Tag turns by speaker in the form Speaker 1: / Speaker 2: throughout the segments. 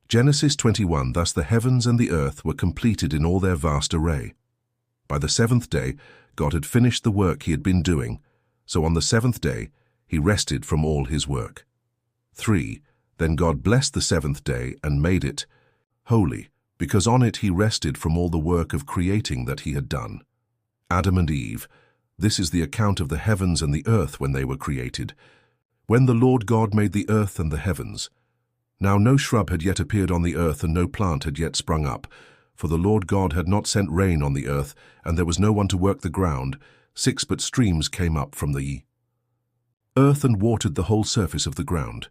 Speaker 1: Genesis 21. Thus the heavens and the earth were completed in all their vast array. By the seventh day, God had finished the work he had been doing, so on the seventh day he rested from all his work. 3. Then God blessed the seventh day and made it holy, because on it he rested from all the work of creating that he had done. Adam and Eve. This is the account of the heavens and the earth when they were created, when the Lord God made the earth and the heavens. Now no shrub had yet appeared on the earth, and no plant had yet sprung up, for the Lord God had not sent rain on the earth, and there was no one to work the ground. 6. But streams came up from the earth and watered the whole surface of the ground.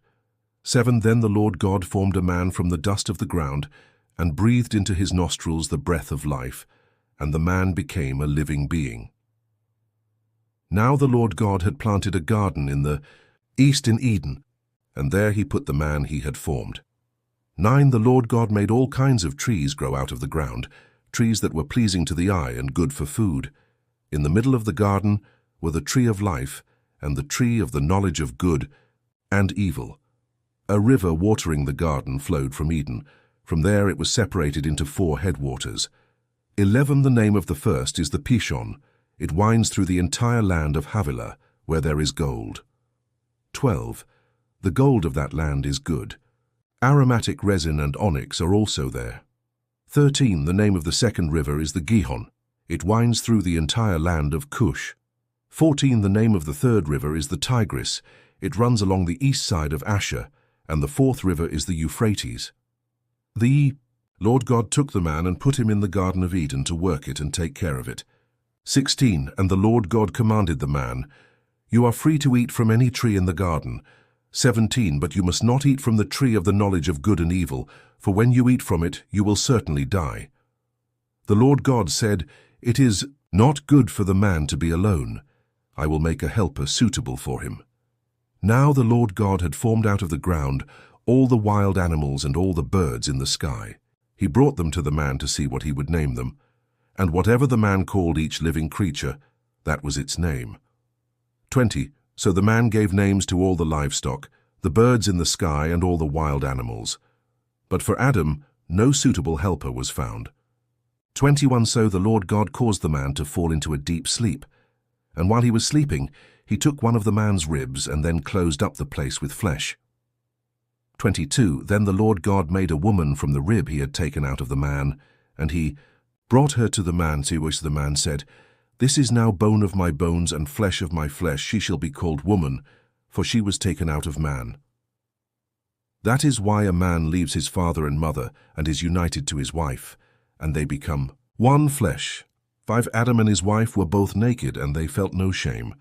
Speaker 1: 7. Then the Lord God formed a man from the dust of the ground, and breathed into his nostrils the breath of life, and the man became a living being. Now the Lord God had planted a garden in the east in Eden, and there he put the man he had formed. 9. The Lord God made all kinds of trees grow out of the ground, trees that were pleasing to the eye and good for food. In the middle of the garden were the tree of life and the tree of the knowledge of good and evil. A river watering the garden flowed from Eden. From there it was separated into 4 headwaters. 11. The name of the first is the Pishon. It winds through the entire land of Havilah, where there is gold. 12. The gold of that land is good. Aromatic resin and onyx are also there. 13. The name of the second river is the Gihon. It winds through the entire land of Cush. 14. The name of the third river is the Tigris. It runs along the east side of Asher, and the fourth river is the Euphrates. The Lord God took the man and put him in the Garden of Eden to work it and take care of it. 16. And the Lord God commanded the man, "You are free to eat from any tree in the garden." 17. But you must not eat from the tree of the knowledge of good and evil, for when you eat from it, you will certainly die. The Lord God said, "It is not good for the man to be alone. I will make a helper suitable for him." Now the Lord God had formed out of the ground all the wild animals and all the birds in the sky. He brought them to the man to see what he would name them. And whatever the man called each living creature, that was its name. 20. So the man gave names to all the livestock, the birds in the sky, and all the wild animals. But for Adam no suitable helper was found. 21. So the Lord God caused the man to fall into a deep sleep. And while he was sleeping, he took one of the man's ribs and then closed up the place with flesh. 22. Then the Lord God made a woman from the rib he had taken out of the man, and he brought her to the man, to which the man said, "This is now bone of my bones and flesh of my flesh. She shall be called woman, for she was taken out of man." That is why a man leaves his father and mother and is united to his wife, and they become one flesh. 5. Adam and his wife were both naked, and they felt no shame.